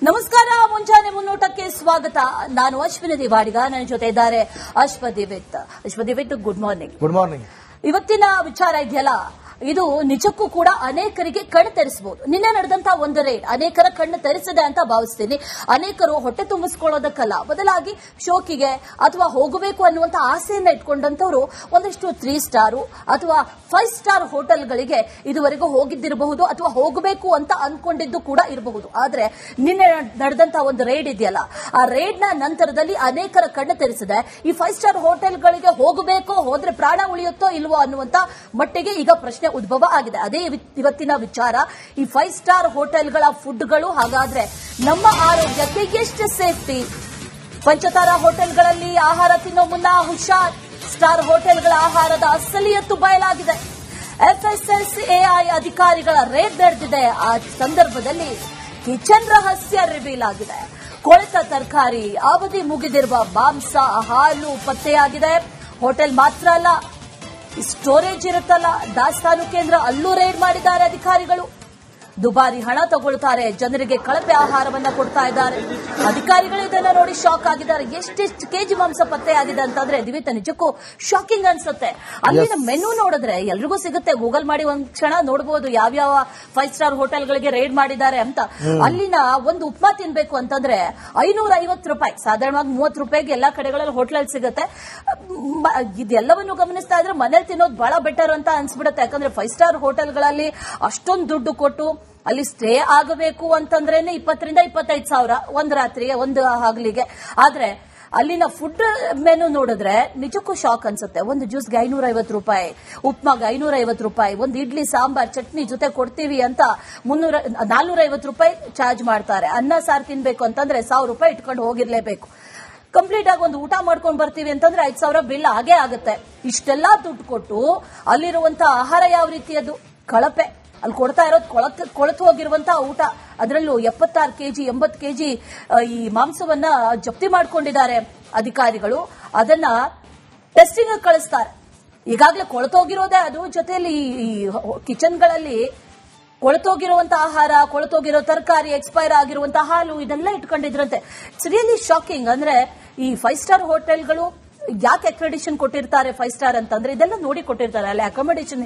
ನಮಸ್ಕಾರ. ಮುಂಜಾನೆ ಮುನ್ನೋಟಕ್ಕೆ ಸ್ವಾಗತ. ನಾನು ಅಶ್ವಿನಿ ದಿವಾಡಿಗ, ನನ್ನ ಜೊತೆ ಇದ್ದಾರೆ ಅಶ್ವದಿವಿತ್. Good morning. Good morning. ಇವತ್ತಿನ ವಿಚಾರ ಇದೆಯಲ್ಲ, ಇದು ನಿಜಕ್ಕೂ ಕೂಡ ಅನೇಕರಿಗೆ ಕಣ್ಣು ತೆರೆಸಬಹುದು. ನಿನ್ನೆ ನಡೆದಂತಹ ಒಂದು ರೇಡ್ ಅನೇಕರ ಕಣ್ಣು ತೆರೆಸಿದೆ ಅಂತ ಭಾವಿಸ್ತೀನಿ. ಅನೇಕರು ಹೊಟ್ಟೆ ತುಂಬಿಸ್ಕೊಳ್ಳೋದಕ್ಕಲ್ಲ, ಬದಲಾಗಿ ಶೋಕಿಗೆ ಅಥವಾ ಹೋಗಬೇಕು ಅನ್ನುವಂತ ಆಸೆಯನ್ನ ಇಟ್ಕೊಂಡಂತವರು ಒಂದಷ್ಟು 3 ಸ್ಟಾರ್ ಅಥವಾ 5 ಸ್ಟಾರ್ ಹೋಟೆಲ್ಗಳಿಗೆ ಇದುವರೆಗೂ ಹೋಗಿದ್ದಿರಬಹುದು ಅಥವಾ ಹೋಗಬೇಕು ಅಂತ ಅನ್ಕೊಂಡಿದ್ದು ಕೂಡ ಇರಬಹುದು. ಆದ್ರೆ ನಿನ್ನೆ ನಡೆದಂತಹ ಒಂದು ರೇಡ್ ಇದೆಯಲ್ಲ, ಆ ರೇಡ್ ನ ನಂತರದಲ್ಲಿ ಅನೇಕರ ಕಣ್ಣು ತೆರೆಸಿದೆ. ಈ 5 ಸ್ಟಾರ್ ಹೋಟೆಲ್ಗಳಿಗೆ ಹೋಗಬೇಕೋ, ಹೋದ್ರೆ ಪ್ರಾಣ ಉಳಿಯುತ್ತೋ ಇಲ್ವೋ ಅನ್ನುವಂತ ಮಟ್ಟಿಗೆ ಈಗ ಪ್ರಶ್ನೆ ಉದ್ಭವ ಆಗಿದೆ. ಅದೇ ಇವತ್ತಿನ ವಿಚಾರ. ಈ 5 ಸ್ಟಾರ್ ಹೋಟೆಲ್ಗಳ ಫುಡ್ಗಳು ಹಾಗಾದ್ರೆ ನಮ್ಮ ಆರೋಗ್ಯಕ್ಕೆ ಎಷ್ಟು ಸೇಫ್ಟಿ? ಪಂಚತಾರಾ ಹೋಟೆಲ್ಗಳಲ್ಲಿ ಆಹಾರ ತಿನ್ನೋ ಮುನ್ನ ಹುಷಾರ್. ಸ್ಟಾರ್ ಹೋಟೆಲ್ಗಳ ಆಹಾರದ ಅಸಲಿಯತ್ತು ಬಯಲಾಗಿದೆ. FSSAI ಅಧಿಕಾರಿಗಳ ರೇಡ್ ನಡೆದಿದೆ. ಆ ಸಂದರ್ಭದಲ್ಲಿ ಕಿಚನ್ ರಹಸ್ಯ ರಿವೀಲ್ ಆಗಿದೆ. ಕೊಳೆತ ತರಕಾರಿ, ಅವಧಿ ಮುಗಿದಿರುವ ಮಾಂಸ, ಹಾಲು ಪತ್ತೆಯಾಗಿದೆ. ಹೋಟೆಲ್ ಮಾತ್ರ ಅಲ್ಲ, ಸ್ಟೋರೇಜ್ ಇರುತ್ತಲ್ಲ, ದಾಸ್ತಾನು ಕೇಂದ್ರ, ಅಲ್ಲೂ ರೇಡ್ ಮಾಡಿದ್ದಾರೆ ಅಧಿಕಾರಿಗಳು. ದುಬಾರಿ ಹಣ ತಗೊಳ್ತಾರೆ, ಜನರಿಗೆ ಕಳಪೆ ಆಹಾರವನ್ನ ಕೊಡ್ತಾ ಇದ್ದಾರೆ. ಅಧಿಕಾರಿಗಳು ಇದನ್ನ ನೋಡಿ ಶಾಕ್ ಆಗಿದ್ದಾರೆ. ಎಷ್ಟೆಷ್ಟು ಕೆಜಿ ಮಾಂಸ ಪತ್ತೆಯಾಗಿದೆ ಅಂತಂದ್ರೆ ದಿವಿತ ನಿಜಕ್ಕೂ ಶಾಕಿಂಗ್ ಅನ್ಸುತ್ತೆ. ಅಲ್ಲಿನ ಮೆನು ನೋಡಿದ್ರೆ ಎಲ್ರಿಗೂ ಸಿಗುತ್ತೆ. ಗೂಗಲ್ ಮಾಡಿ ಒಂದ್ ಕ್ಷಣ ನೋಡಬಹುದು ಯಾವ್ಯಾವ 5 ಸ್ಟಾರ್ ಹೋಟೆಲ್ಗಳಿಗೆ ರೇಡ್ ಮಾಡಿದ್ದಾರೆ ಅಂತ. ಅಲ್ಲಿನ ಒಂದು ಉಪ್ಮಾ ತಿನ್ಬೇಕು ಅಂತಂದ್ರೆ 550 ರೂಪಾಯಿ, ಸಾಧಾರಣವಾಗಿ 30 ರೂಪಾಯಿಗೆ ಎಲ್ಲಾ ಕಡೆಗಳಲ್ಲಿ ಹೋಟೆಲ್ ಸಿಗುತ್ತೆ. ಇದೆಲ್ಲವನ್ನು ಗಮನಿಸ್ತಾ ಇದ್ರೆ ಮನೇಲಿ ತಿನ್ನೋದು ಬಹಳ ಬೆಟರ್ ಅಂತ ಅನ್ಸ್ಬಿಡುತ್ತೆ. ಯಾಕಂದ್ರೆ 5 ಸ್ಟಾರ್ ಹೋಟೆಲ್ಗಳಲ್ಲಿ ಅಷ್ಟೊಂದು ದುಡ್ಡು ಕೊಟ್ಟು ಅಲ್ಲಿ ಸ್ಟೇ ಆಗಬೇಕು ಅಂತಂದ್ರೇನೆ 20 ರಿಂದ 25 ಸಾವಿರ ಒಂದು ರಾತ್ರಿಗೆ, ಒಂದು ಹಗಲಿಗೆ. ಆದ್ರೆ ಅಲ್ಲಿನ ಫುಡ್ ಮೆನು ನೋಡಿದ್ರೆ ನಿಜಕ್ಕೂ ಶಾಕ್ ಅನ್ಸುತ್ತೆ. ಒಂದು ಜ್ಯೂಸ್ಗೆ 550 ರೂಪಾಯಿ, ಉಪ್ಮಾಗೆ 550 ರೂಪಾಯಿ, ಒಂದು ಇಡ್ಲಿ ಸಾಂಬಾರ್ ಚಟ್ನಿ ಜೊತೆ ಕೊಡ್ತೀವಿ ಅಂತ 450 ರೂಪಾಯಿ ಚಾರ್ಜ್ ಮಾಡ್ತಾರೆ. ಅನ್ನ ಸಾರು ತಿನ್ಬೇಕು ಅಂತಂದ್ರೆ 1000 ರೂಪಾಯಿ ಇಟ್ಕೊಂಡು ಹೋಗಿರ್ಲೇಬೇಕು. ಕಂಪ್ಲೀಟ್ ಆಗಿ ಒಂದು ಊಟ ಮಾಡ್ಕೊಂಡು ಬರ್ತೀವಿ ಅಂತಂದ್ರೆ 5,000 ಬಿಲ್ ಆಗೇ ಆಗುತ್ತೆ. ಇಷ್ಟೆಲ್ಲಾ ದುಡ್ಡು ಕೊಟ್ಟು ಅಲ್ಲಿರುವಂತಹ ಆಹಾರ ಯಾವ ರೀತಿಯದು? ಕಳಪೆ. ಅಲ್ಲಿ ಕೊಡ್ತಾ ಇರೋದು ಕೊಳತು ಹೋಗಿರುವಂತಹ ಊಟ. ಅದರಲ್ಲೂ 76 ಕೆಜಿ 80 ಕೆಜಿ ಈ ಮಾಂಸವನ್ನ ಜಪ್ತಿ ಮಾಡ್ಕೊಂಡಿದ್ದಾರೆ ಅಧಿಕಾರಿಗಳು. ಅದನ್ನ ಟೆಸ್ಟಿಂಗ್ ಕಳಿಸ್ತಾರೆ. ಈಗಾಗಲೇ ಕೊಳತೋಗಿರೋದೇ ಅದು. ಜೊತೆಯಲ್ಲಿ ಈ ಕಿಚನ್ಗಳಲ್ಲಿ ಕೊಳತೋಗಿರುವಂತಹ ಆಹಾರ, ಕೊಳತೋಗಿರೋ ತರಕಾರಿ, ಎಕ್ಸ್ಪೈರ್ ಆಗಿರುವಂತಹ ಹಾಲು, ಇದೆಲ್ಲ ಇಟ್ಕೊಂಡಿದ್ರಂತೆ. It's really shocking. ಅಂದ್ರೆ ಈ 5 ಸ್ಟಾರ್ ಹೋಟೆಲ್ಗಳು ಯಾಕೆ ಅಕ್ರೆಡಿಷನ್ ಕೊಟ್ಟಿರ್ತಾರೆ 5 ಸ್ಟಾರ್ ಅಂತಂದ್ರೆ ಇದೆಲ್ಲ ನೋಡಿ ಕೊಟ್ಟಿರ್ತಾರೆ. ಅಲ್ಲಿ ಅಕಾಮಿಡೇಷನ್